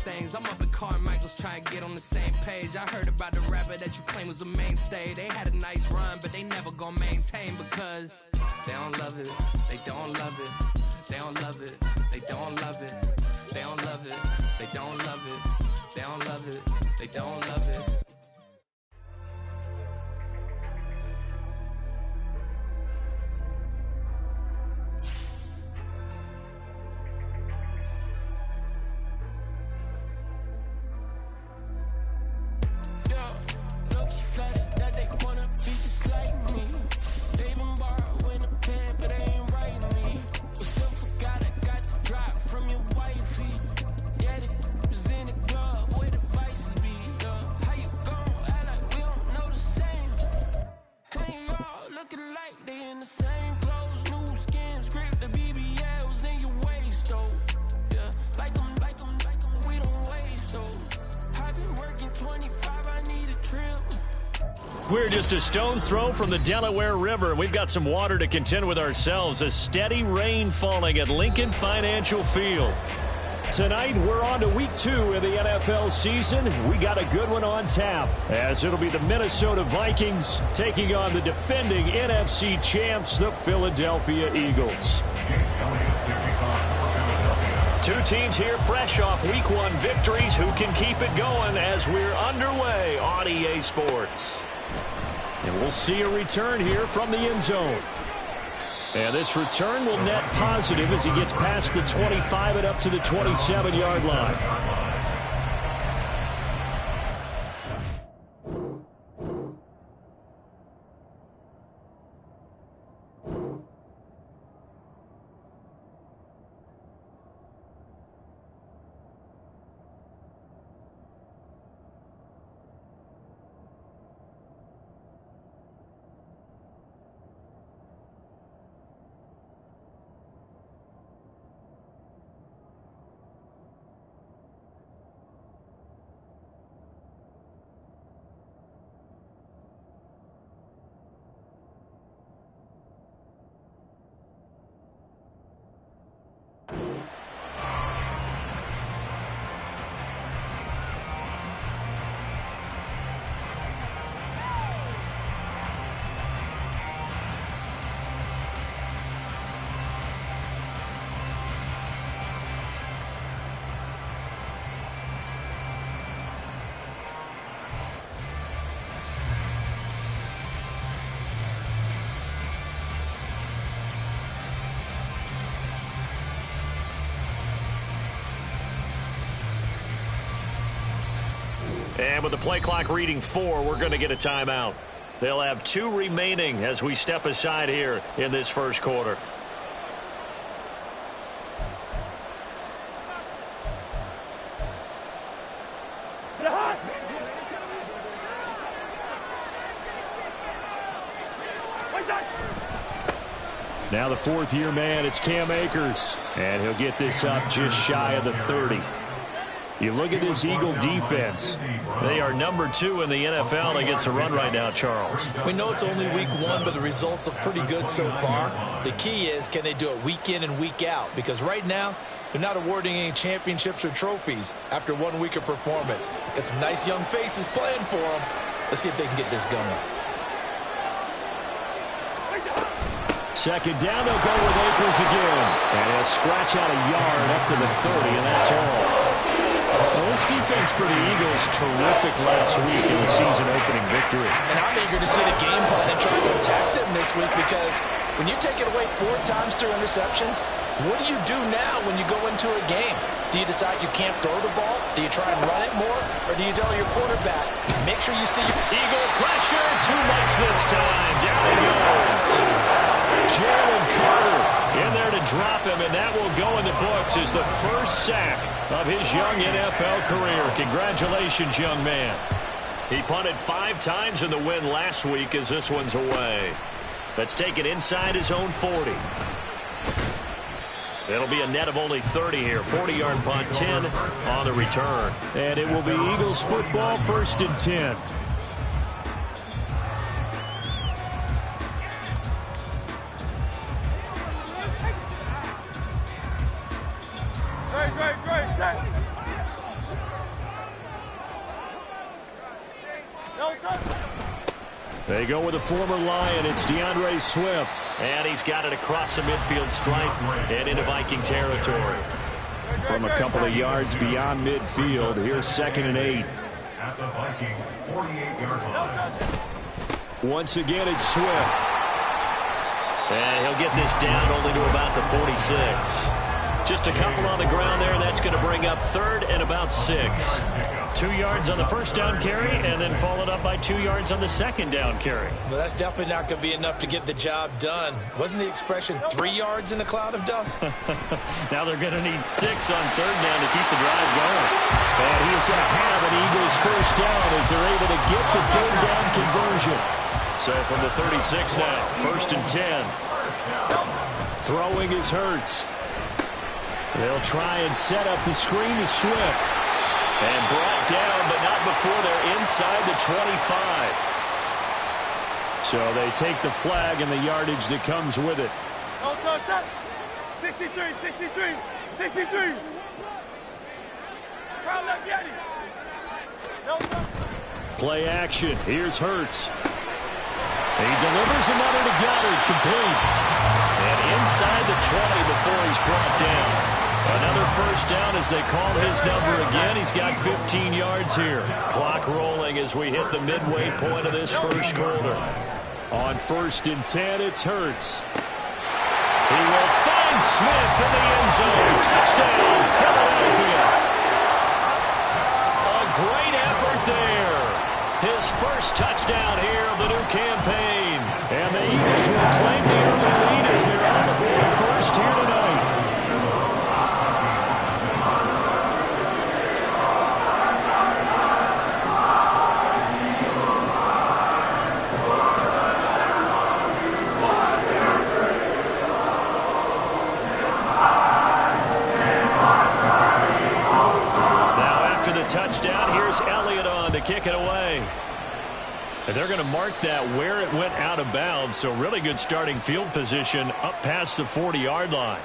stains. I'm up at Carmichael's trying to get on the same page. I heard about the rapper that you claim was a mainstay. They had a nice run, but they never gonna maintain because they don't love it, they don't love it, they don't love it, they don't love it, they don't love it, they don't love it, they don't love it, they don't love it. We're just a stone's throw from the Delaware River. We've got some water to contend with ourselves. A steady rain falling at Lincoln Financial Field. Tonight, we're on to week 2 of the NFL season. We got a good one on tap, as it'll be the Minnesota Vikings taking on the defending NFC champs, the Philadelphia Eagles. Two teams here fresh off week 1 victories. Who can keep it going as we're underway on EA Sports? And we'll see a return here from the end zone. And this return will net positive as he gets past the 25 and up to the 27-yard line. And with the play clock reading 4, we're going to get a timeout. They'll have 2 remaining as we step aside here in this first quarter. Now the 4th-year man, it's Cam Akers. And he'll get this up just shy of the 30. You look at this Eagle defense. They are number 2 in the NFL against the run right now, Charles. We know it's only week 1, but the results look pretty good so far. The key is, can they do it week in and week out? Because right now, they're not awarding any championships or trophies after 1 week of performance. Got some nice young faces playing for them. Let's see if they can get this going. Second down, they'll go with Akers again. And he'll scratch out a yard up to the 30, and that's all. Well, this defense for the Eagles, terrific last week in the season-opening victory. And I'm eager to see the game plan and try to attack them this week, because when you take it away 4 times through interceptions, what do you do now when you go into a game? Do you decide you can't throw the ball? Do you try and run it more? Or do you tell your quarterback, make sure you see your Eagle pressure, too much this time. Down he goes. Jalen Carter in there to drop him, and that will go in the books as the first sack of his young NFL career. Congratulations, young man. He punted 5 times in the win last week as this one's away. Let's take it inside his own 40. It'll be a net of only 30 here. 40-yard punt, 10 on the return. And it will be Eagles football, 1st and 10. They go with a former Lion. It's DeAndre Swift. And he's got it across the midfield stripe and into Viking territory. From a couple of yards beyond midfield, here's 2nd and 8. At the Vikings' 48-yard line. Once again, it's Swift. And he'll get this down only to about the 46. Just a couple on the ground there. That's going to bring up 3rd and about 6. 2 yards on the first down carry, and then followed up by 2 yards on the second down carry. Well, that's definitely not going to be enough to get the job done. Wasn't the expression 3 yards in a cloud of dust? Now they're going to need 6 on 3rd down to keep the drive going. And he is going to have an Eagles first down as they're able to get the 3rd down conversion. So from the 36 now, 1st and 10. Throwing is Hurts. They'll try and set up the screen to Swift. And brought down, but not before they're inside the 25. So they take the flag and the yardage that comes with it. 63, 63, 63. Crowd left, get him. Play action. Here's Hurts. He delivers another to Goddard, complete. And inside the 20 before he's brought down. Another first down as they call his number again. He's got 15 yards here. Clock rolling as we hit the midway point of this first quarter. On 1st and 10, it's Hurts. He will find Smith in the end zone. Touchdown, Philadelphia. A great effort there. His first touchdown here of the new campaign. And the Eagles will claim the early lead as they're on the board first here tonight. Touchdown. Here's Elliott on to kick it away. And they're going to mark that where it went out of bounds. So really good starting field position up past the 40-yard line.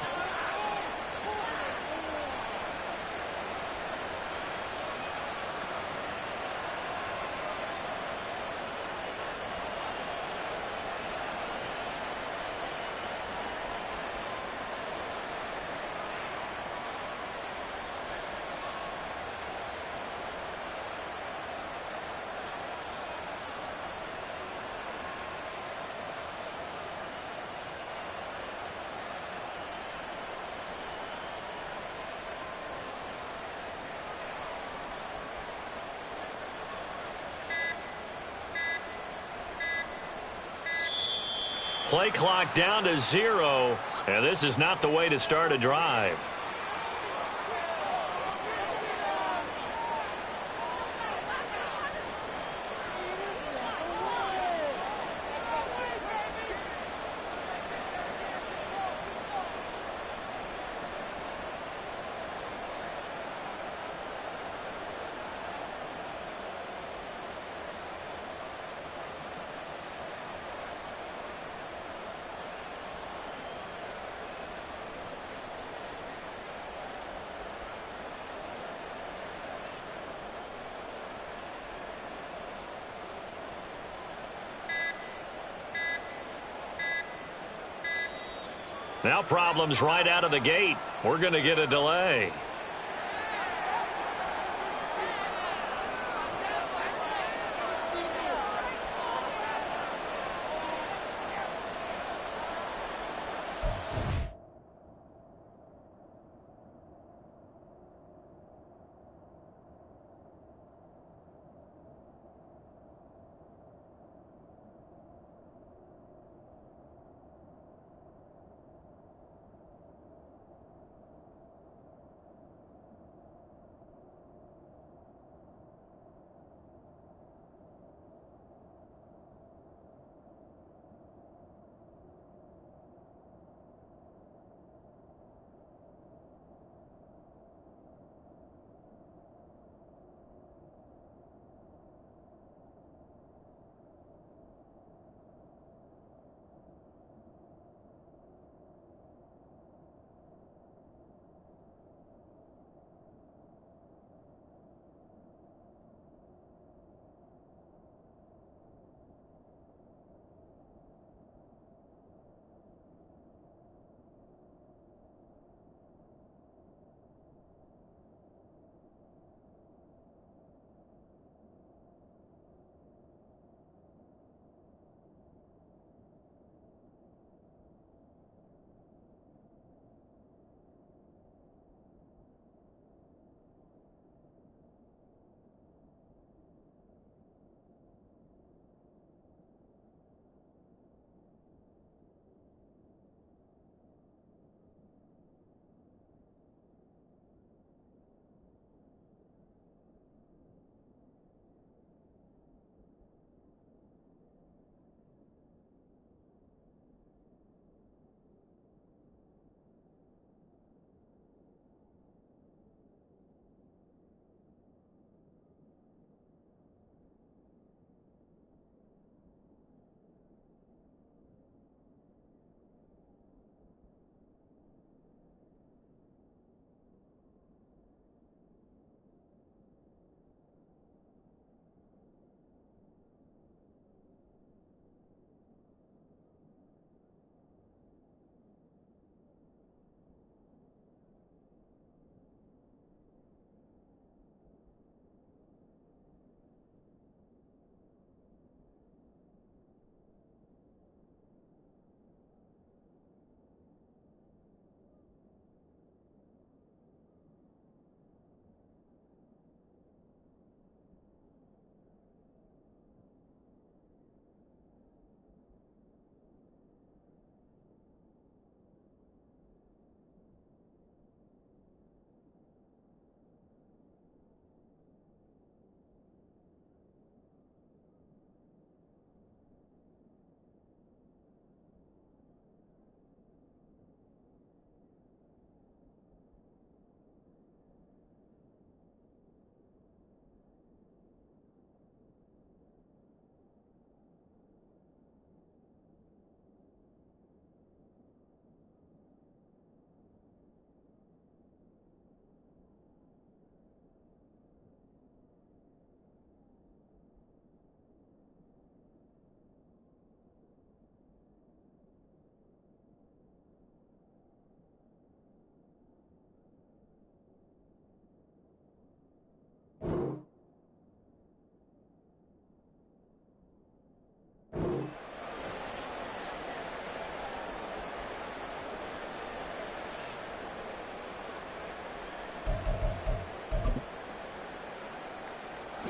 Play clock down to 0, and this is not the way to start a drive. Now problems right out of the gate. We're going to get a delay.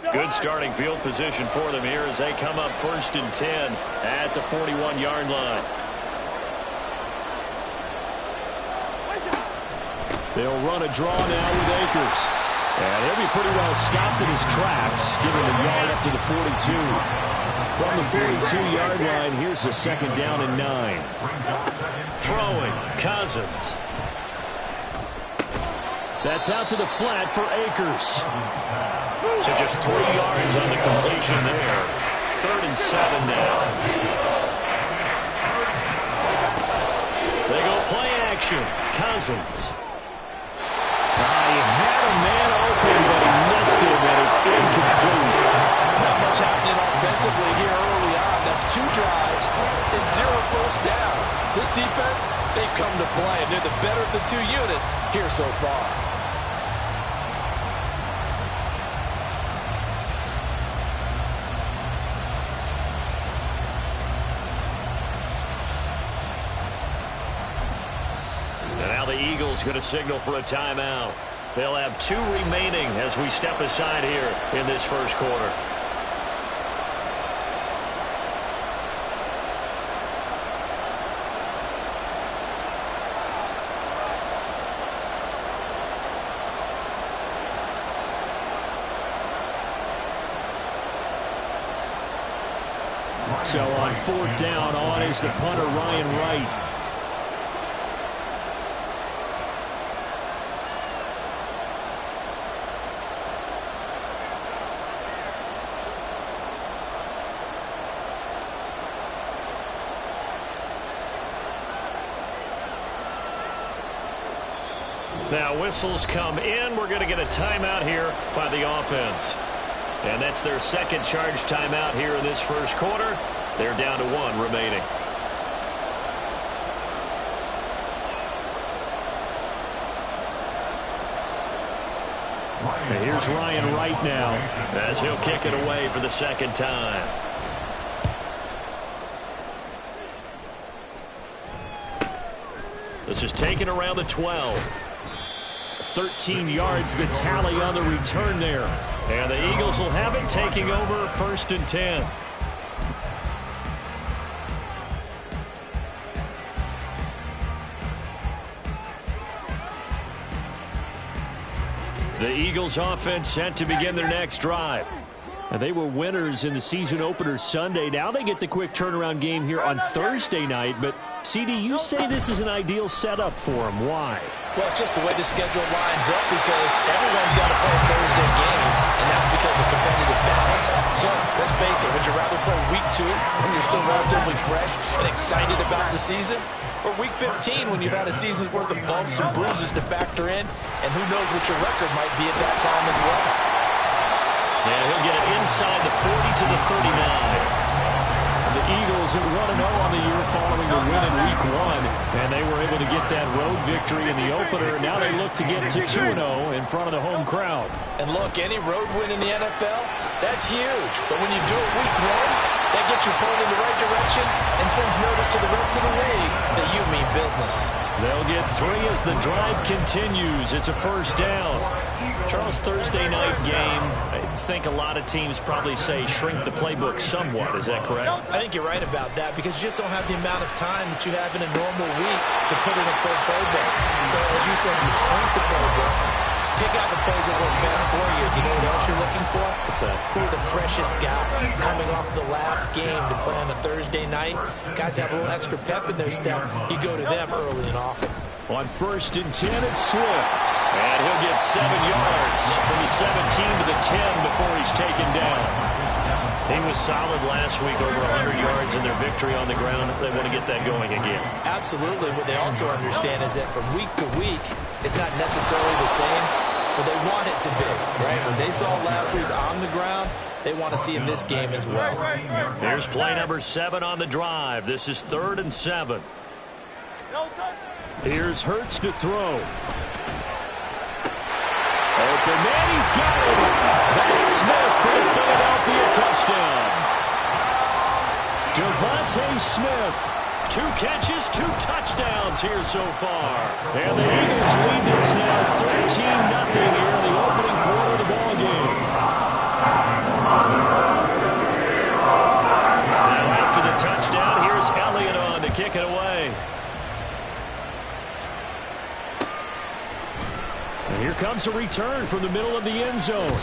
Good starting field position for them here as they come up 1st and 10 at the 41-yard line. They'll run a draw now with Akers. And he'll be pretty well stopped in his tracks, giving the yard up to the 42. From the 42-yard line, here's the 2nd down and 9. Throwing, Cousins. That's out to the flat for Akers. So just 3 yards on the completion there. 3rd and 7 now. They go play action. Cousins. He had a man open, but he missed him, and it's incomplete. Not much happening offensively here early on. That's 2 drives and 0 first downs. This defense, they've come to play, and they're the better of the 2 units here so far. And now the Eagles going to signal for a timeout. They'll have 2 remaining as we step aside here in this first quarter. So on 4th down, on is the punter, Ryan Wright. Now whistles come in. We're going to get a timeout here by the offense. And that's their 2nd charge timeout here in this first quarter. They're down to 1 remaining. And here's Ryan Wright now, as he'll kick it away for the 2nd time. This is taken around the 12. 13 yards, the tally on the return there. And the Eagles will have it, taking over 1st and 10. The Eagles offense set to begin their next drive. And they were winners in the season opener Sunday. Now they get the quick turnaround game here on Thursday night. But, CD, you say this is an ideal setup for them. Why? Well, it's just the way the schedule lines up because everyone's got to play a Thursday game, and that's because of competitive balance. So, let's face it, would you rather play week 2 when you're still relatively fresh and excited about the season? Or week 15 when you've had a season's worth of bumps and bruises to factor in, and who knows what your record might be at that time as well. And he'll get it inside the 40 to the 39. The Eagles at 1-0 on the year following the win in week 1, and they were able to get that road victory in the opener. Now they look to get to 2-0 in front of the home crowd. And look, any road win in the NFL, that's huge. But when you do it week 1, that gets you pulled in the right direction and sends notice to the rest of the league that you mean business. They'll get 3 as the drive continues. It's a 1st down. Charles, Thursday night game, I think a lot of teams probably say shrink the playbook somewhat. Is that correct? I think you're right about that because you just don't have the amount of time that you have in a normal week to put in a full playbook. So as you said, you shrink the playbook, pick out the plays that work best for you. You know what else you're looking for? What's that? Who are the freshest guys coming off the last game to play on a Thursday night? Guys have a little extra pep in their step. You go to them early and often. On 1st and 10, it's Swift. And he'll get 7 yards from the 17 to the 10 before he's taken down. He was solid last week, over 100 yards in their victory on the ground. They want to get that going again. Absolutely. What they also understand is that from week to week, it's not necessarily the same, but they want it to be, right? When they saw last week on the ground, they want to see in this game as well. Here's play number 7 on the drive. This is 3rd and 7. Here's Hurts to throw. Open man, he's got it. That's Smith for the Philadelphia touchdown. Devontae Smith. 2 catches, 2 touchdowns here so far. And the Eagles lead this now 13-0 here in the opening quarter of the ballgame. receives a return from the middle of the end zone.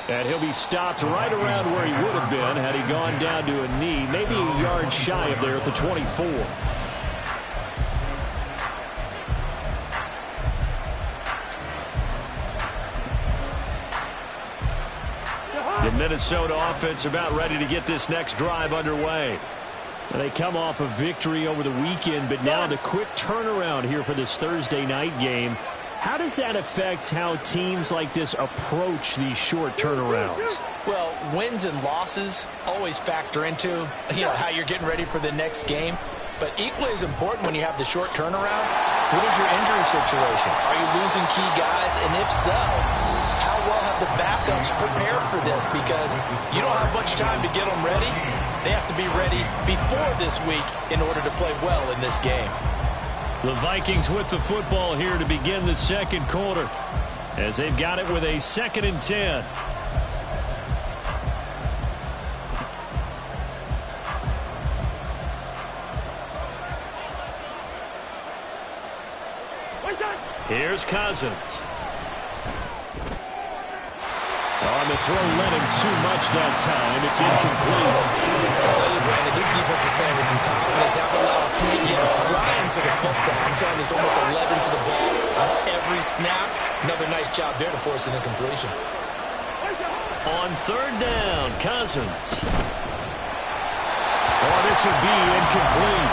And he'll be stopped right around where he would have been had he gone down to a knee, maybe a yard shy of there at the 24. The Minnesota offense about ready to get this next drive underway. They come off a victory over the weekend, but now the quick turnaround here for this Thursday night game. How does that affect how teams like this approach these short turnarounds? Well, wins and losses always factor into, how you're getting ready for the next game. But equally as important when you have the short turnaround, what is your injury situation? Are you losing key guys? And if so, how well have the backups prepared for this? Because you don't have much time to get them ready. They have to be ready before this week in order to play well in this game. The Vikings with the football here to begin the second quarter, as they've got it with a 2nd and 10. Here's Cousins. On the throw, led him too much that time. It's incomplete. I tell you, Brandon, this defense is playing with some confidence. They haven't allowed a point yet. Flying to the football. I'm telling you, there's almost 11 to the ball on every snap. Another nice job there to force an incompletion. On 3rd down, Cousins. Oh, this will be incomplete.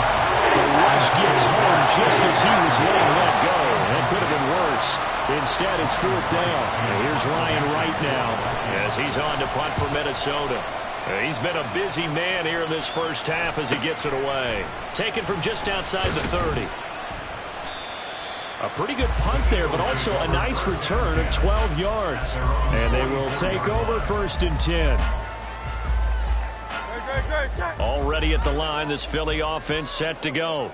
The rush gets home just as he was letting that go. That could have been worse. Instead, it's 4th down. And here's Ryan Wright now as he's on to punt for Minnesota. He's been a busy man here in this first half as he gets it away. Taken from just outside the 30. A pretty good punt there, but also a nice return of 12 yards. And they will take over 1st and 10. Already at the line, this Philly offense set to go.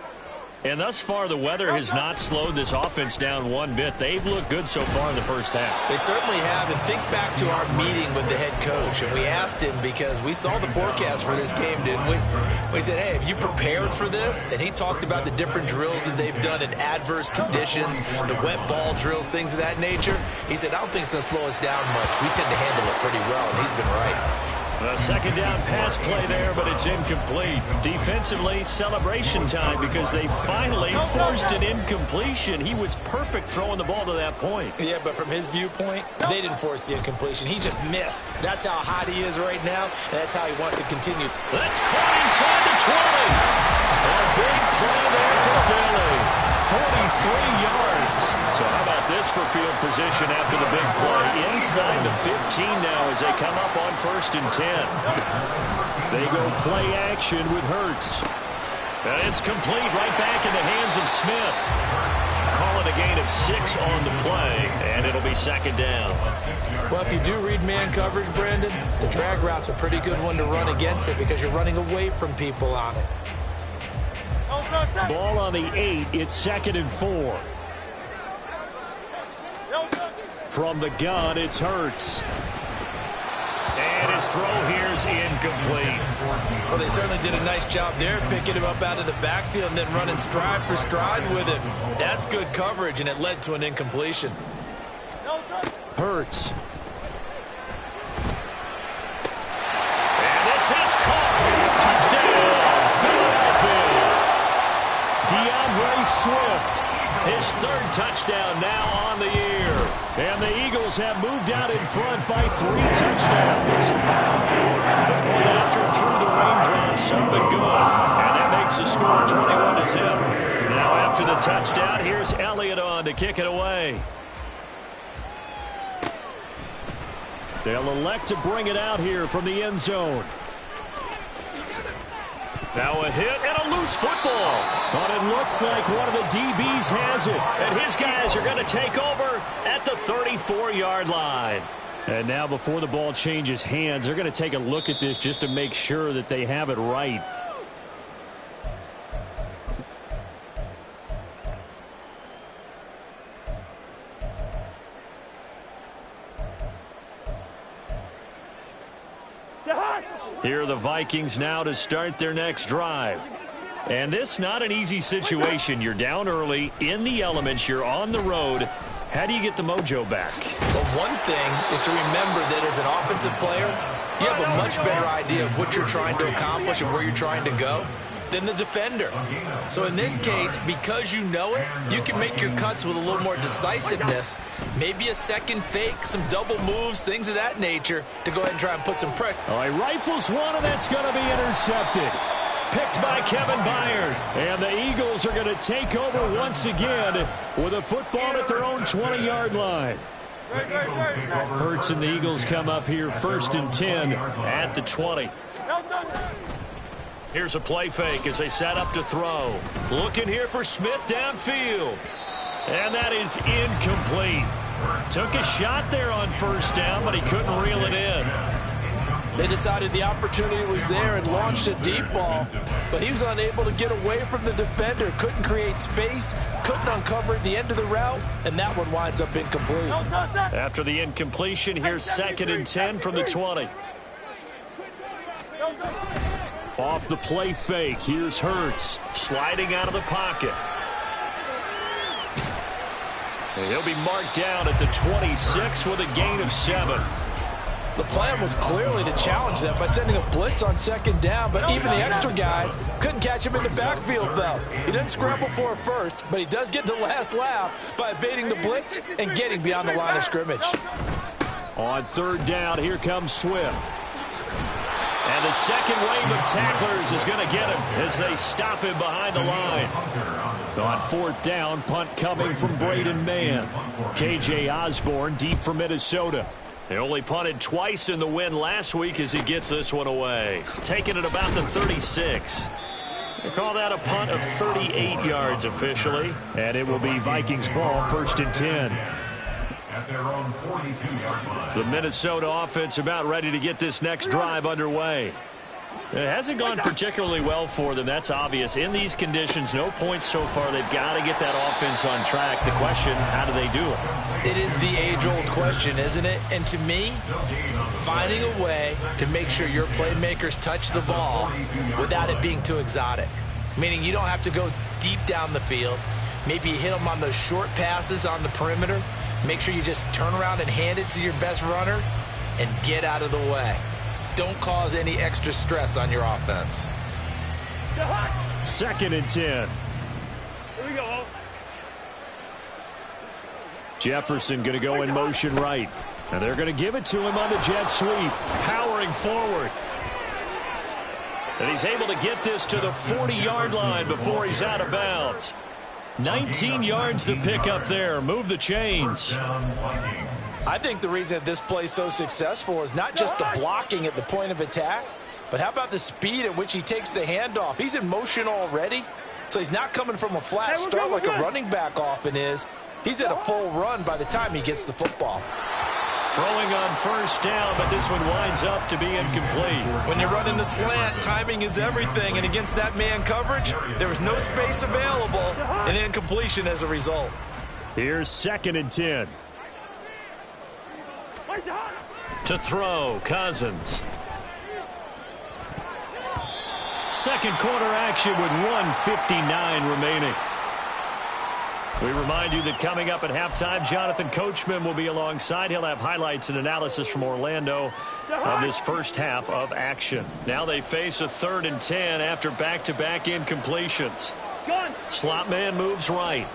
And thus far, the weather has not slowed this offense down one bit. They've looked good so far in the first half. They certainly have. And think back to our meeting with the head coach. And we asked him, because we saw the forecast for this game, didn't we? We said, hey, have you prepared for this? And he talked about the different drills that they've done in adverse conditions, the wet ball drills, things of that nature. He said, I don't think it's going to slow us down much. We tend to handle it pretty well, and he's been right. A 2nd down pass play there, but it's incomplete. Defensively, celebration time because they finally forced an incompletion. He was perfect throwing the ball to that point. Yeah, but from his viewpoint, they didn't force the incompletion. He just missed. That's how hot he is right now, and that's how he wants to continue. That's caught inside the 20. A big play there for Philly. 43 yards. So how about this for field position after the big play? Inside the 15 now as they come up on 1st and 10. They go play action with Hurts. And it's complete right back in the hands of Smith. Call it a gain of 6 on the play, and it'll be 2nd down. Well, if you do read man coverage, Brandon, the drag route's a pretty good one to run against it because you're running away from people on it. Ball on the 8. It's 2nd and 4. From the gun, it's Hurts. And his throw here is incomplete. Well, they certainly did a nice job there, picking him up out of the backfield and then running stride for stride with him. That's good coverage, and it led to an incompletion. Hurts. And this is caught. Touchdown, Philadelphia. DeAndre Swift. His 3rd touchdown now on the year. And the Eagles have moved out in front by 3 touchdowns. The point after through the raindrops, some but good. And that makes the score 21-0. Now after the touchdown, here's Elliott on to kick it away. They'll elect to bring it out here from the end zone. Now a hit and a loose football. But it looks like one of the DBs has it. And his guys are going to take over at the 34-yard line. And now before the ball changes hands, they're going to take a look at this just to make sure that they have it right. Here are the Vikings now to start their next drive. And this not an easy situation. You're down early, in the elements, you're on the road, How do you get the mojo back? Well, one thing is to remember that as an offensive player, you have a much better idea of what you're trying to accomplish and where you're trying to go than the defender. So in this case, because you know it, you can make your cuts with a little more decisiveness, maybe a second fake, some double moves, things of that nature, to go ahead and try and put some pressure. All right, rifles one, and that's going to be intercepted. Picked by Kevin Byard. And the Eagles are going to take over once again with a football at their own 20-yard line. Hurts and the Eagles come up here 1st and 10 at the 20. Here's a play fake as they set up to throw. Looking here for Smith downfield. And that is incomplete. Took a shot there on 1st down, but he couldn't reel it in. They decided the opportunity was there and launched a deep ball, but he was unable to get away from the defender. Couldn't create space, couldn't uncover at the end of the route, and that one winds up incomplete. After the incompletion, here's 2nd and 10 from the 20. Off the play fake, here's Hurts, sliding out of the pocket. And he'll be marked down at the 26 with a gain of 7. The plan was clearly to challenge them by sending a blitz on 2nd down, but even the extra guys couldn't catch him in the backfield, though. He didn't scramble for it first, but he does get the last laugh by evading the blitz and getting beyond the line of scrimmage. On 3rd down, here comes Swift. And the second wave of tacklers is going to get him as they stop him behind the line. On 4th down, punt coming from Braden Mann. KJ Osborne deep for Minnesota. They only punted twice in the win last week as he gets this one away. Taking it about the 36. They call that a punt of 38 yards officially. And it will be Vikings ball 1st and 10. At their own 42-yard line. The Minnesota offense about ready to get this next drive underway. It hasn't gone particularly well for them. That's obvious. In these conditions, no points so far. They've got to get that offense on track. The question, how do they do it? It is the age-old question, isn't it? And to me, finding a way to make sure your playmakers touch the ball without it being too exotic. Meaning you don't have to go deep down the field. Maybe you hit them on those short passes on the perimeter. Make sure you just turn around and hand it to your best runner and get out of the way. Don't cause any extra stress on your offense. 2nd and 10. Here we go. Jefferson going to go in motion right. And they're going to give it to him on the jet sweep. Powering forward. And he's able to get this to the 40-yard line before he's out of bounds. 19 yards to pick up there. Move the chains. I think the reason that this play is so successful is not just the blocking at the point of attack, but how about the speed at which he takes the handoff? He's in motion already, so he's not coming from a flat start like a running back often is. He's at a full run by the time he gets the football. Throwing on 1st down, but this one winds up to be incomplete. When you're running the slant, timing is everything, and against that man coverage, there was no space available, and incompletion as a result. Here's 2nd and 10. To throw, Cousins. Second quarter action with 1:59 remaining. We remind you that coming up at halftime, Jonathan Coachman will be alongside. He'll have highlights and analysis from Orlando of this first half of action. Now they face a 3rd and 10 after back-to-back incompletions. Slot man moves right.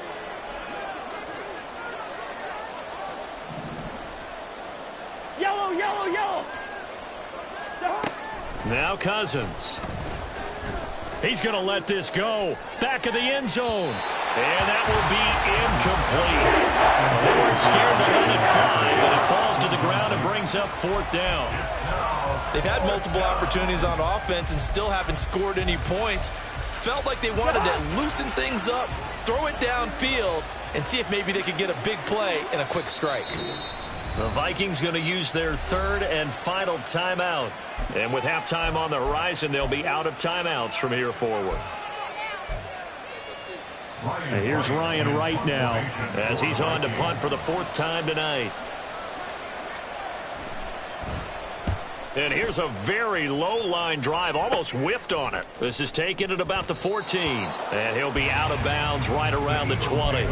Yellow, yellow, yellow. Now Cousins. He's going to let this go. Back of the end zone. And that will be incomplete. They weren't scared to let it fly, but it falls to the ground and brings up 4th down. They've had multiple opportunities on offense and still haven't scored any points. Felt like they wanted to loosen things up, throw it downfield, and see if maybe they could get a big play and a quick strike. The Vikings going to use their 3rd and final timeout. And with halftime on the horizon, they'll be out of timeouts from here forward. And here's Ryan Wright now as he's on to punt for the 4th time tonight. And here's a very low-line drive, almost whiffed on it. This is taken at about the 14. And he'll be out of bounds right around the 20.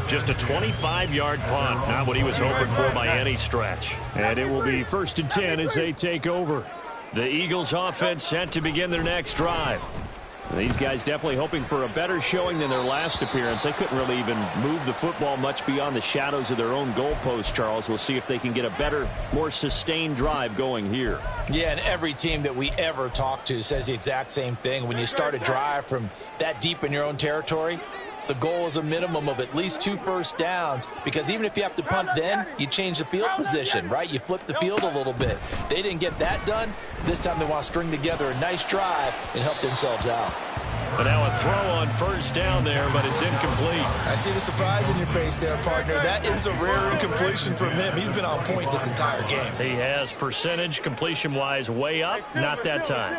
Just a 25-yard punt, not what he was hoping for by any stretch. And it will be 1st and 10 as they take over. The Eagles offense set to begin their next drive. These guys definitely hoping for a better showing than their last appearance. They couldn't really even move the football much beyond the shadows of their own goalpost, Charles. We'll see if they can get a better, more sustained drive going here. Yeah, and every team that we ever talk to says the exact same thing. When you start a drive from that deep in your own territory, the goal is a minimum of at least 2 first downs, because even if you have to punt then, you change the field position, right? You flip the field a little bit. They didn't get that done. This time they want to string together a nice drive and help themselves out. But now a throw on 1st down there, but it's incomplete. I see the surprise in your face there, partner. That is a rare incompletion from him. He's been on point this entire game. He has percentage completion-wise way up, not that time.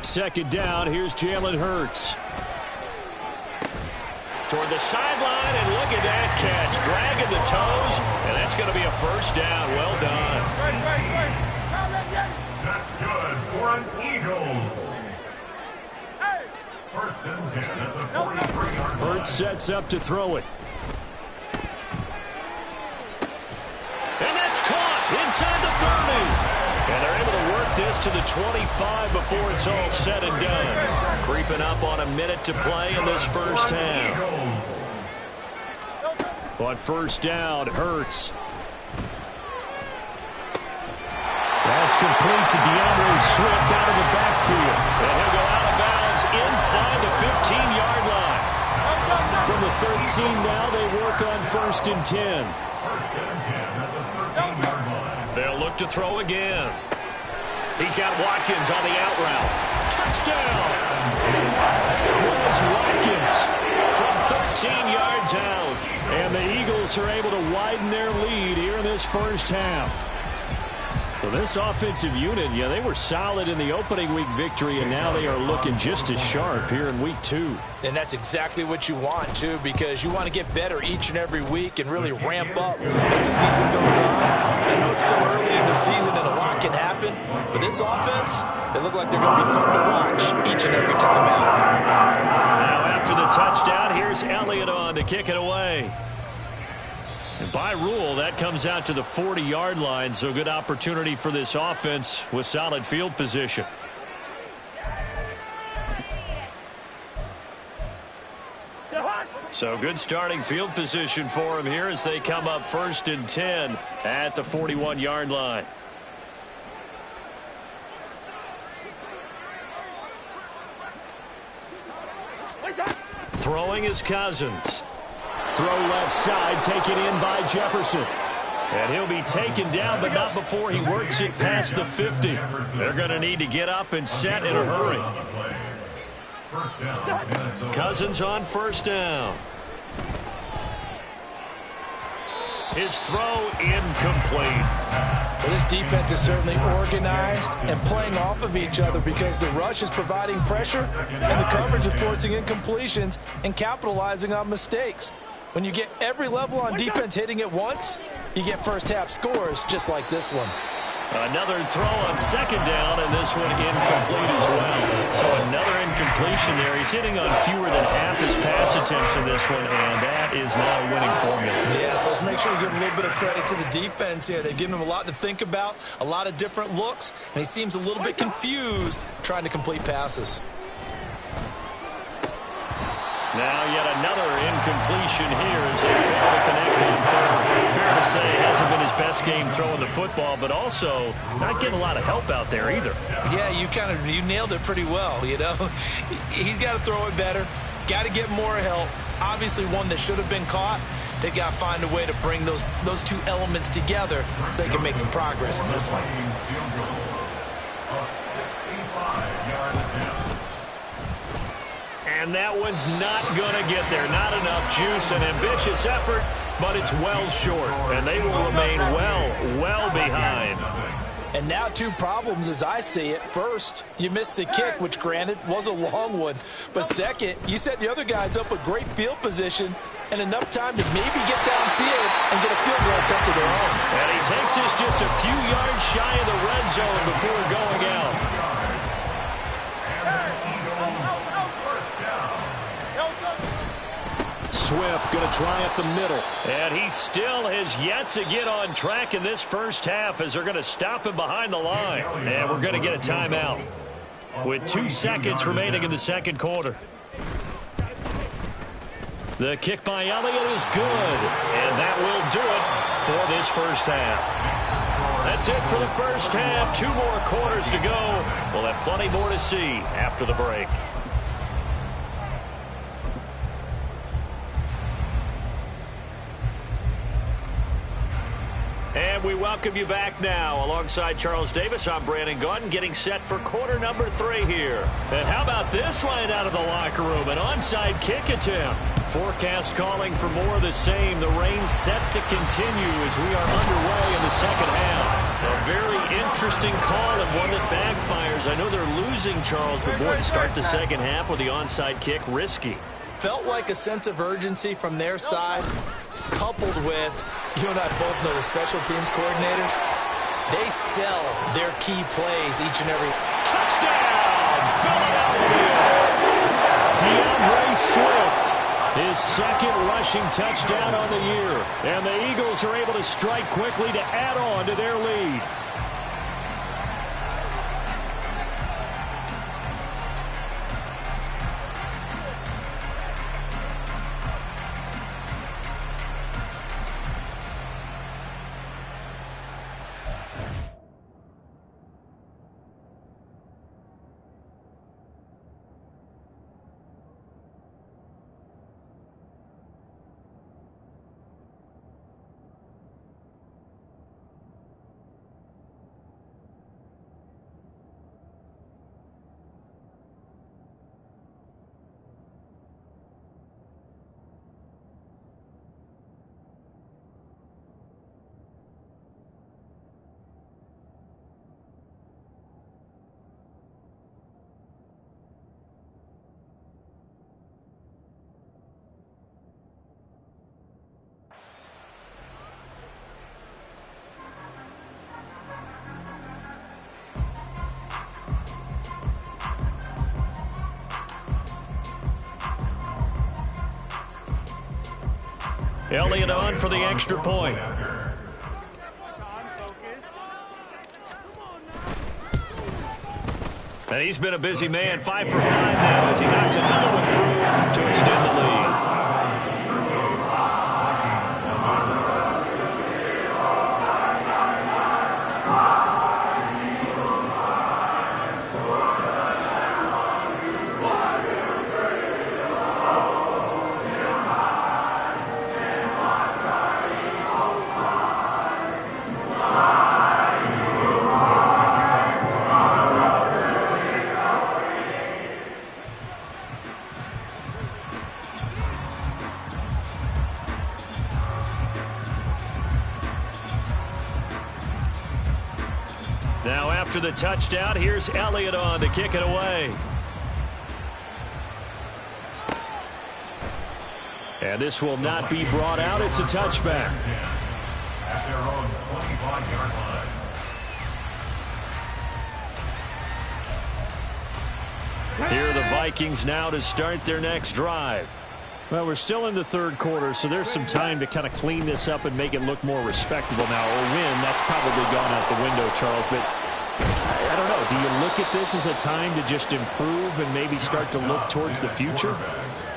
Second down, here's Jalen Hurts. Toward the sideline, and look at that catch. Dragging the toes, and that's going to be a 1st down. Well done. That's good for an Eagles. 1st and 10 at the 43-yard line. Hurts sets up to throw it. And that's caught inside the 30. And they're able to work this to the 25 before it's all said and done. Creeping up on a minute to play in this first half. On 1st down, Hurts. That's complete to DeAndre Swift out of the backfield. And he'll go out of bounds inside the 15-yard line. From the 13 now, they work on 1st and 10. 1st and 10 at the 13-yard line. They'll look to throw again. He's got Watkins on the out route. Touchdown! Chris Watkins From 13 yards out. And the Eagles are able to widen their lead here in this first half. Well, this offensive unit, yeah, they were solid in the opening week victory, and now they are looking just as sharp here in week 2. And that's exactly what you want, too, because you want to get better each and every week and really ramp up as the season goes on. I know it's still early in the season and a lot can happen, but this offense, they look like they're going to be fun to watch each and every time out. Now after the touchdown, here's Elliott on to kick it away. And by rule, that comes out to the 40-yard line, so good opportunity for this offense with solid field position. So good starting field position for him here as they come up 1st and 10 at the 41-yard line. Throwing is Cousins. Throw left side, taken in by Jefferson. And he'll be taken down, but not before he works it past the 50. They're going to need to get up and set in a hurry. Cousins on 1st down. His throw incomplete. Well, this defense is certainly organized and playing off of each other because the rush is providing pressure and the coverage is forcing incompletions and capitalizing on mistakes. When you get every level on defense hitting at once, you get first half scores just like this one. Another throw on 2nd down, and this one incomplete as well. So another incompletion there. He's hitting on fewer than half his pass attempts in this one, and that is not a winning formula. Yeah, so let's make sure we give a little bit of credit to the defense here. They've given him a lot to think about, a lot of different looks, and he seems a little bit confused trying to complete passes. Now yet another incompletion here as they fail to connect on 3rd. Fair to say, hasn't been his best game throwing the football, but also not getting a lot of help out there either. Yeah, you nailed it pretty well, you know. He's got to throw it better, got to get more help. Obviously one that should have been caught. They've got to find a way to bring those two elements together so they can make some progress in this one. And that one's not going to get there. Not enough juice. An ambitious effort, but it's well short. And they will remain well behind. And now 2 problems as I see it. First, you missed the kick, which granted was a long one. But second, you set the other guys up with great field position and enough time to maybe get downfield and get a field goal takes us just a few yards shy of the red zone before going out. Swift going to try up the middle. And he still has yet to get on track in this first half as they're going to stop him behind the line. And we're going to get a timeout with 2 seconds remaining in the second quarter. The kick by Elliott is good, and that will do it for this first half. That's it for the first half. 2 more quarters to go. We'll have plenty more to see after the break. And we welcome you back now. Alongside Charles Davis, I'm Brandon Gaudin, getting set for quarter number 3 here. And how about this line out of the locker room? An onside kick attempt. Forecast calling for more of the same. The rain set to continue as we are underway in the second half. A very interesting call and one that backfires. I know they're losing, Charles, but boy, to start the second half with the onside kick, risky. Felt like a sense of urgency from their side, coupled with, you and I both know the special teams coordinators, they sell their key plays each and every. Touchdown, Philadelphia! DeAndre Swift, his second rushing touchdown on the year. And the Eagles are able to strike quickly to add on to their lead. Elliott on for the extra point. And he's been a busy man, 5 for 5 now as he knocks another one through to extend the lead. Now after the touchdown, here's Elliott on to kick it away. And this will not be brought out. It's a touchback. At their own 25-yard line. Here are the Vikings now to start their next drive. Well, we're still in the third quarter, so there's some time to kind of clean this up and make it look more respectable now. Or win, that's probably gone out the window, Charles. But I don't know. Do you look at this as a time to just improve and maybe start to look towards the future?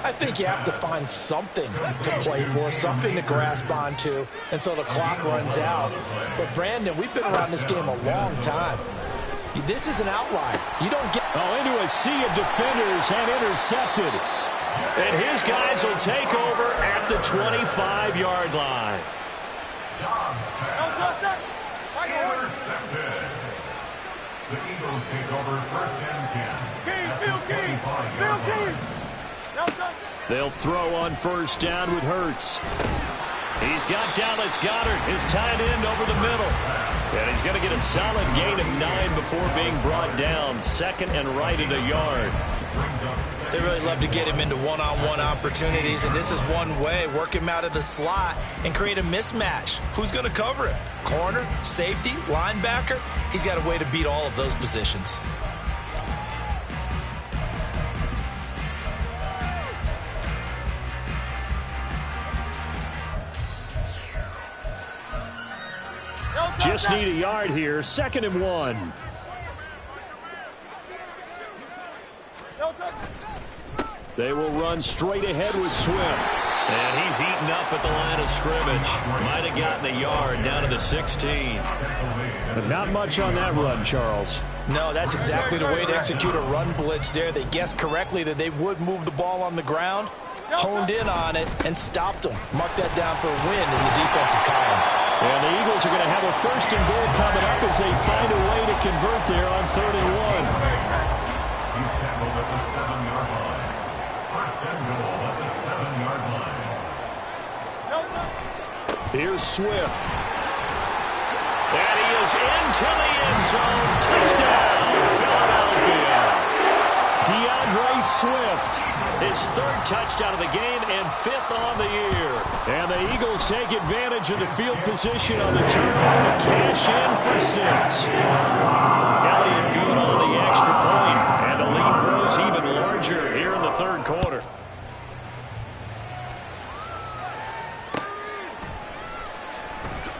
I think you have to find something to play for, something to grasp onto until the clock runs out. But, Brandon, we've been around this game a long time. This is an outlier. You don't get... Oh, into a sea of defenders and intercepted. And his guys will take over at the 25-yard line. Intercepted. The Eagles take over first and 10. They'll throw on first down with Hurts. He's got Dallas Goedert, his tight end, over the middle. And he's going to get a solid gain of 9 before being brought down. Second and right at a yard. They really love to get him into one-on-one opportunities, and this is one way. Work him out of the slot and create a mismatch. Who's going to cover it? Corner, safety, linebacker? He's got a way to beat all of those positions. Just need a yard here. 2nd and 1. They will run straight ahead with Swift. And he's eaten up at the line of scrimmage. Might have gotten a yard down to the 16. But not much on that run, Charles. No, that's exactly the way to execute a run blitz there. They guessed correctly that they would move the ball on the ground, honed in on it, and stopped them. Mark that down for a win in the defense's column. And the Eagles are going to have a 1st and goal coming up as they find a way to convert there on 3rd and 1. He's tackled at the 7-yard line. 1st and goal at the 7-yard line. Here's Swift. And he is into the end zone. Touchdown, Philadelphia. DeAndre Swift. His 3rd touchdown of the game and 5th on the year. And the Eagles take advantage of the field position on the turnover to cash in for 6. Elliott good on the extra point. And the lead grows even larger here in the 3rd quarter.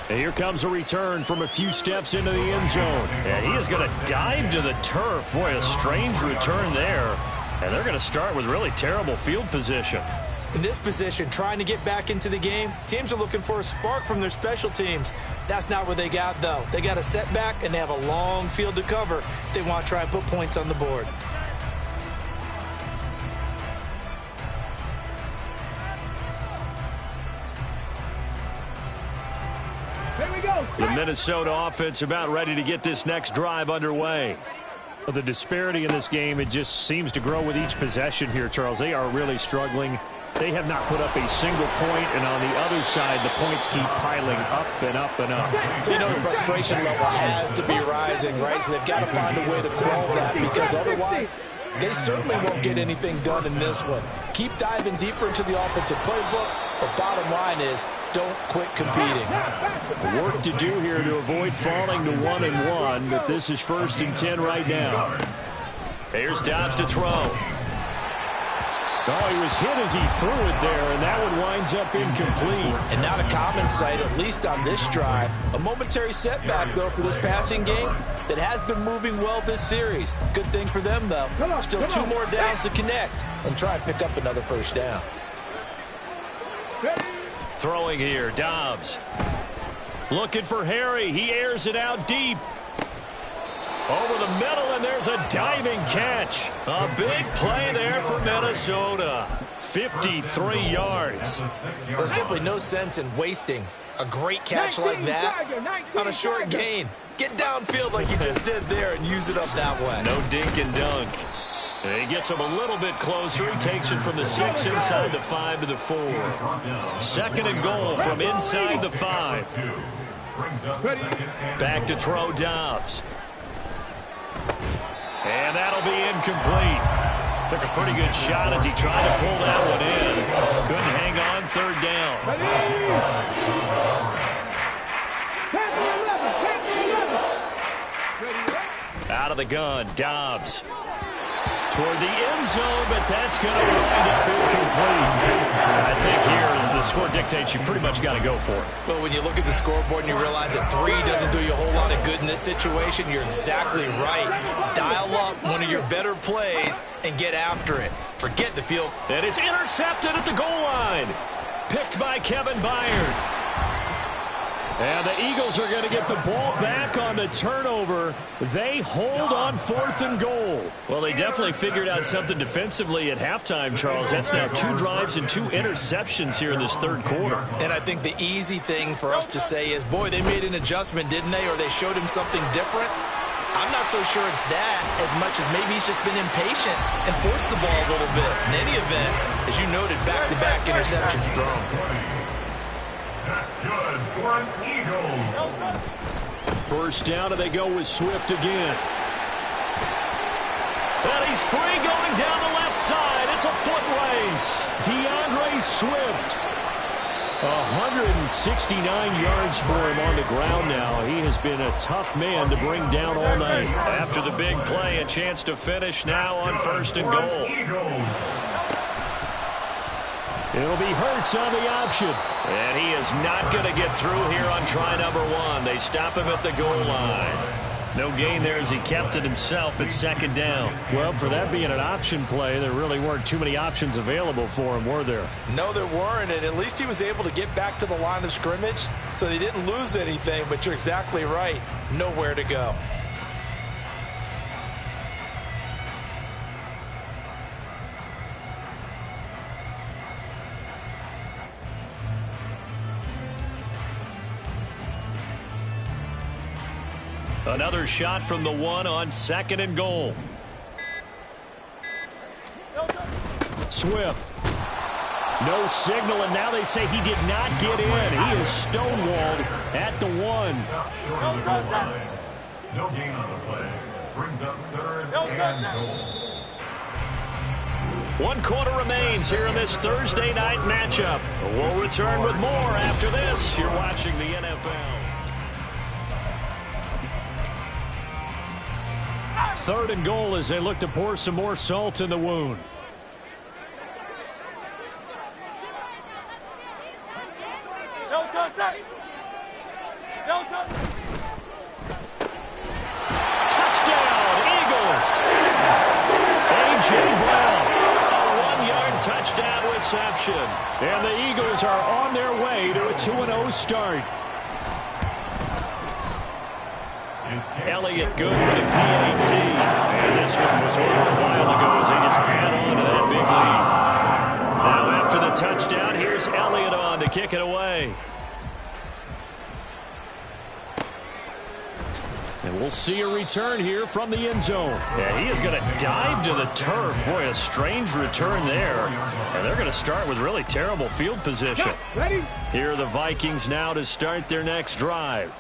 And here comes a return from a few steps into the end zone. And he is going to dive to the turf. Boy, a strange return there. And they're going to start with really terrible field position. In this position, trying to get back into the game, teams are looking for a spark from their special teams. That's not what they got, though. They got a setback, and they have a long field to cover if they want to try and put points on the board. The Minnesota offense about ready to get this next drive underway. The disparity in this game, it just seems to grow with each possession here, Charles. They are really struggling. They have not put up a single point, and on the other side, the points keep piling up and up and up. So you know the frustration level has to be rising, right? So they've got to find a way to quell that, because otherwise they certainly won't get anything done in this one. Keep diving deeper into the offensive playbook, but bottom line is don't quit competing. Work to do here to avoid falling to 1-1, but this is 1st and 10 right now. Here's Dobbs to throw. Oh, he was hit as he threw it there, and that one winds up incomplete. And not a common sight, at least on this drive. A momentary setback, though, for this passing game that has been moving well this series. Good thing for them, though. Still 2 more downs to connect and try and pick up another 1st down. Throwing here, Dobbs. Looking for Harry. He airs it out deep. Over the middle, and there's a diving catch. A big play there for Minnesota. 53 yards. There's simply no sense in wasting a great catch like that on a short gain. Get downfield like you just did there and use it up that way. No dink and dunk. And he gets him a little bit closer. He takes it from the 6 inside the 5 to the 4. 2nd and goal from inside the 5. Back to throw, Dobbs. And that'll be incomplete. Took a pretty good shot as he tried to pull that one in. Couldn't hang on, 3rd down. Out of the gun, Dobbs. Toward the end zone, but that's going to wind up incomplete. I think here the score dictates you pretty much got to go for it. Well, when you look at the scoreboard and you realize that 3 doesn't do you a whole lot of good in this situation, you're exactly right. Dial up one of your better plays and get after it. Forget the field. And it's intercepted at the goal line. Picked by Kevin Byard. And the Eagles are going to get the ball back on the turnover. They hold on 4th and goal. Well, they definitely figured out something defensively at halftime, Charles. That's now 2 drives and 2 interceptions here in this 3rd quarter. And I think the easy thing for us to say is, boy, they made an adjustment, didn't they? Or they showed him something different. I'm not so sure it's that as much as maybe he's just been impatient and forced the ball a little bit. In any event, as you noted, back-to-back interceptions thrown. That's good for an Eagles. 1st down, and they go with Swift again. And he's free going down the side. It's a foot race. DeAndre Swift. 169 yards for him on the ground now. He has been a tough man to bring down all night. After the big play, a chance to finish now on 1st and goal. It'll be Hurts on the option. And he is not going to get through here on try number 1. They stop him at the goal line. No gain there as he kept it himself at 2nd down. Well, for that being an option play, there really weren't too many options available for him, were there? No, there weren't, and at least he was able to get back to the line of scrimmage, so they didn't lose anything, but you're exactly right. Nowhere to go. Another shot from the 1 on 2nd and goal. Swift. No signal, and now they say he did not get in. He is stonewalled at the 1. No gain on the play. Brings up 3rd and goal. 1 quarter remains here in this Thursday night matchup. We'll return with more after this. You're watching the NFL. 3rd and goal as they look to pour some more salt in the wound. Touchdown, Eagles! A.J. Brown, a 1-yard touchdown reception. And the Eagles are on their way to a 2-0 start. Elliott good with a PAT. And this one was over a while ago as they just add on to that big lead. Now after the touchdown, here's Elliott on to kick it away. And we'll see a return here from the end zone. Yeah, he is going to dive to the turf. Boy, a strange return there. And they're going to start with really terrible field position. Here are the Vikings now to start their next drive.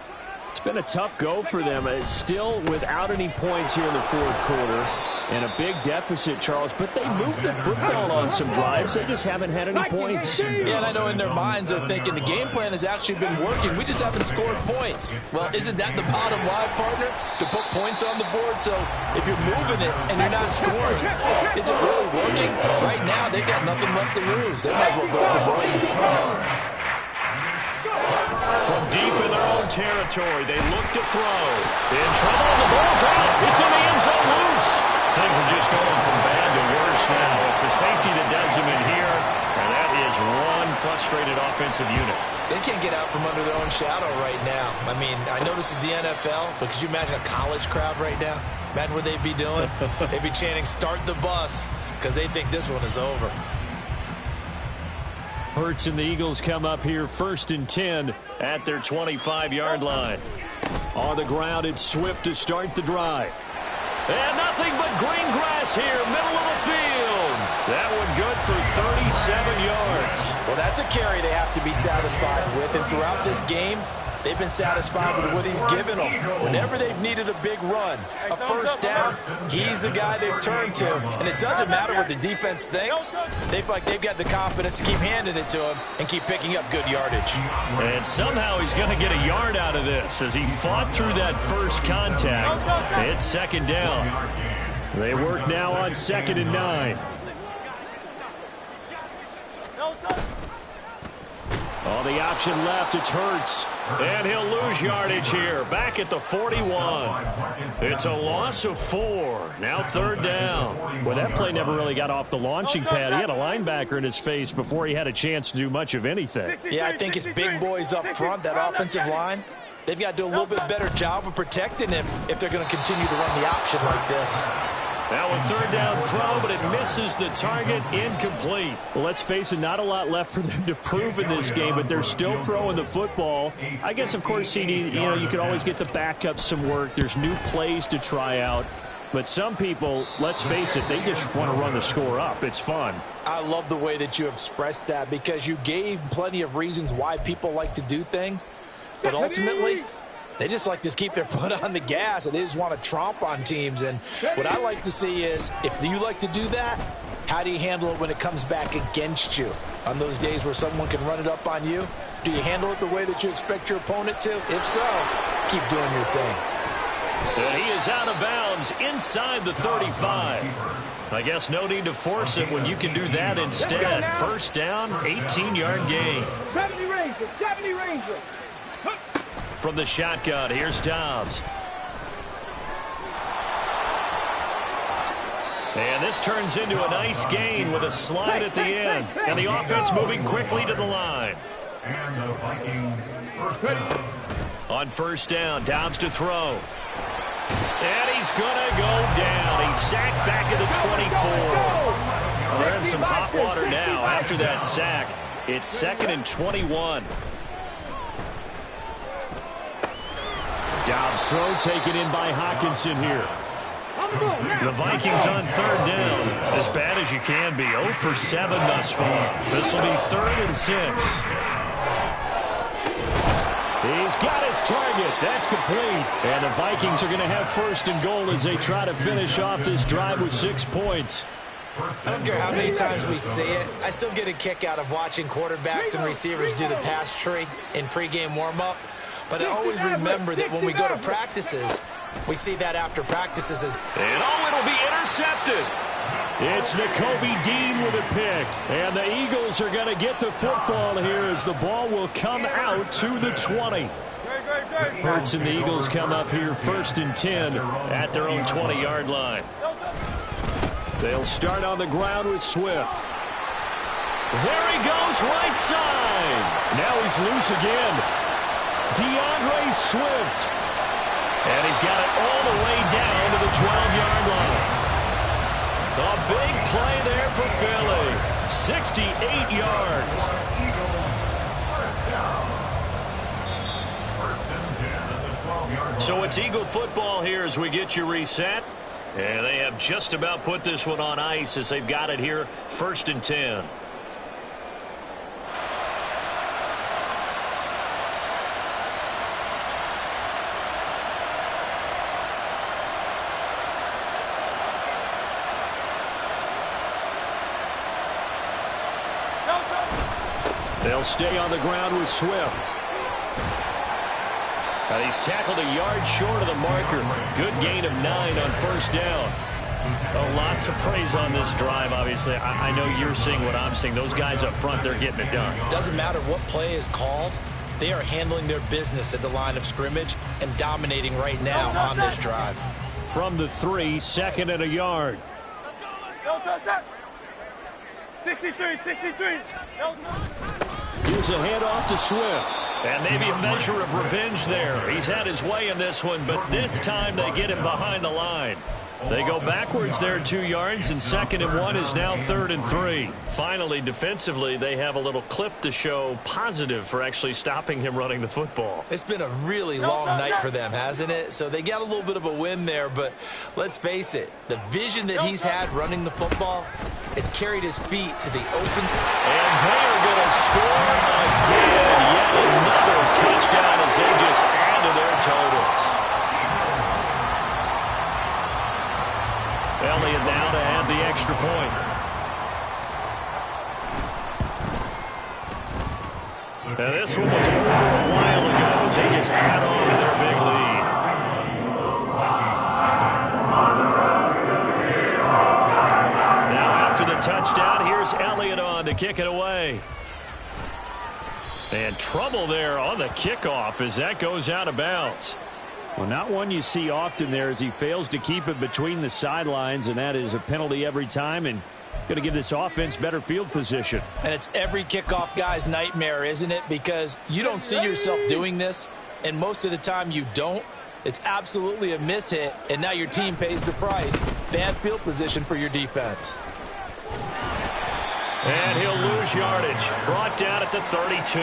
It's been a tough go for them. It's still without any points here in the 4th quarter. And a big deficit, Charles. But they moved the football on some drives. They just haven't had any points. Yeah, and I know in their minds they're thinking the game plan has actually been working. We just haven't scored points. Well, isn't that the bottom line, partner? To put points on the board. So if you're moving it and you're not scoring, is it really working? Right now, they've got nothing left to lose. They might as well go for broke. From deep in their own territory, they look to throw. In trouble, the ball's out. It's in the end zone loose. Things are just going from bad to worse now. It's a safety that does them in here, and that is one frustrated offensive unit. They can't get out from under their own shadow right now. I mean, I know this is the NFL, but could you imagine a college crowd right now? Imagine what they'd be doing. They'd be chanting, "Start the bus," because they think this one is over. Hurts and the Eagles come up here 1st and 10 at their 25-yard line. On the ground, it's Swift to start the drive. And nothing but green grass here, middle of the field. That one good for 37 yards. Well, that's a carry they have to be satisfied with. And throughout this game, they've been satisfied with what he's given them. Whenever they've needed a big run, a 1st down, he's the guy they've turned to. And it doesn't matter what the defense thinks. They feel like they've got the confidence to keep handing it to him and keep picking up good yardage. And somehow he's going to get a yard out of this as he fought through that first contact. It's 2nd down. They work now on 2nd and 9. On the option left, it's Hurts. And he'll lose yardage here, back at the 41. It's a loss of 4. Now 3rd down. Well, that play never really got off the launching pad. He had a linebacker in his face before he had a chance to do much of anything. Yeah, I think it's big boys up front, that offensive line. They've got to do a little bit better job of protecting him if they're going to continue to run the option like this. Now a 3rd down throw, but it misses the target, incomplete. Well, let's face it, not a lot left for them to prove in this game, but they're still throwing the football. I guess, of course, CD, you can always get the backup some work. There's new plays to try out. But some people, let's face it, they just want to run the score up. It's fun. I love the way that you expressed that because you gave plenty of reasons why people like to do things. But ultimately, they just like to keep their foot on the gas, and they just want to tromp on teams. And what I like to see is, if you like to do that, How do you handle it when it comes back against you? On those days where someone can run it up on you, do you handle it the way that you expect your opponent to? If so, keep doing your thing. And he is out of bounds inside the 35. I guess no need to force it when you can do that instead. First down, 18-yard gain. 70 Rangers, 70 Rangers. From the shotgun, here's Dobbs. And this turns into a nice gain with a slide at the end. And the offense moving quickly to the line. And the Vikings first down. On first down, Dobbs to throw. And he's going to go down. He's sacked back at the 24. We're in some hot water now after that sack. It's 2nd and 21. Dobbs throw taken in by Hockenson here. The Vikings on third down. As bad as you can be. 0 for 7 thus far. This will be 3rd and 6. He's got his target. That's complete. And the Vikings are going to have 1st and goal as they try to finish off this drive with 6 points. I don't care how many times we see it. I still get a kick out of watching quarterbacks and receivers do the pass tree in pregame warm-up. But I always remember that when we go to practices, we see that after practices. And it'll be intercepted. It's Nakobe Dean with a pick. And the Eagles are going to get the football here as the ball will come out to the 20. Hurts and the Eagles come up here 1st and 10 at their own 20-yard line. They'll start on the ground with Swift. There he goes, right side. Now he's loose again. DeAndre Swift. And he's got it all the way down to the 12-yard line. A big play there for Philly. 68 yards. So it's Eagle football here as we get you reset. And they have just about put this one on ice as they've got it here 1st and 10. They'll stay on the ground with Swift. And he's tackled a yard short of the marker. Good gain of 9 on first down. A lot to praise on this drive, obviously. I know you're seeing what I'm seeing. Those guys up front, they're getting it done. Doesn't matter what play is called. They are handling their business at the line of scrimmage and dominating right now on this drive. From the 3, 2nd and a yard. 63, 63. Here's a handoff to Swift. And maybe a measure of revenge there. He's had his way in this one, but this time they get him behind the line. They go backwards there 2 yards, and 2nd and 1 is now 3rd and 3. Finally, defensively, they have a little clip to show positive for actually stopping him running the football. It's been a really long night for them, hasn't it? So they got a little bit of a win there, but let's face it, the vision that he's had running the football has carried his feet to the open. And they are going to score again. Yet another touchdown as they just add to their totals. Elliott now to add the extra point. Now this one was over a while ago as they just add on to their big lead. Now after the touchdown, here's Elliott on to kick it away. And trouble there on the kickoff as that goes out of bounds. Well, not one you see often there as he fails to keep it between the sidelines, and that is a penalty every time and going to give this offense better field position. And it's every kickoff guy's nightmare, isn't it? Because you don't see yourself doing this, and most of the time you don't. It's absolutely a mishit, and now your team pays the price. Bad field position for your defense. And he'll lose yardage. Brought down at the 32.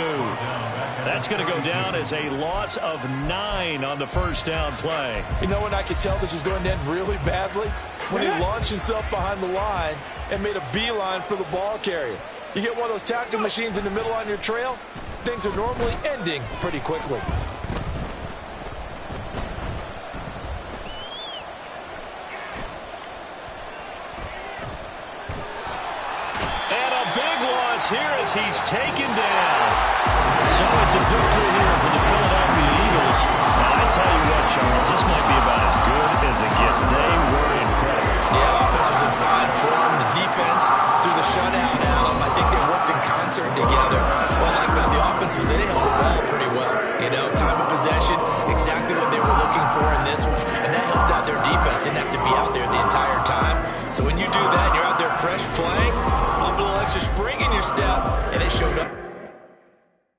That's going to go down as a loss of 9 on the first down play. You know when I could tell this is going to end really badly? When he launched himself behind the line and made a beeline for the ball carrier. You get one of those tackling machines in the middle on your trail, things are normally ending pretty quickly. as he's taken down. So it's a victory here for the Philadelphia Eagles. And I tell you what, Charles, this might be about as good as it gets. They were incredible. Yeah, offense was in fine form. The defense through the shutout out. I think they worked in concert together. What I like about the offense was they held the ball pretty well. You know, time of possession, exactly what they were looking for in this one. And that helped out their defense. Didn't have to be out there the entire time. So when you do that, you're out there fresh playing, a little extra spring in your step, and it showed up.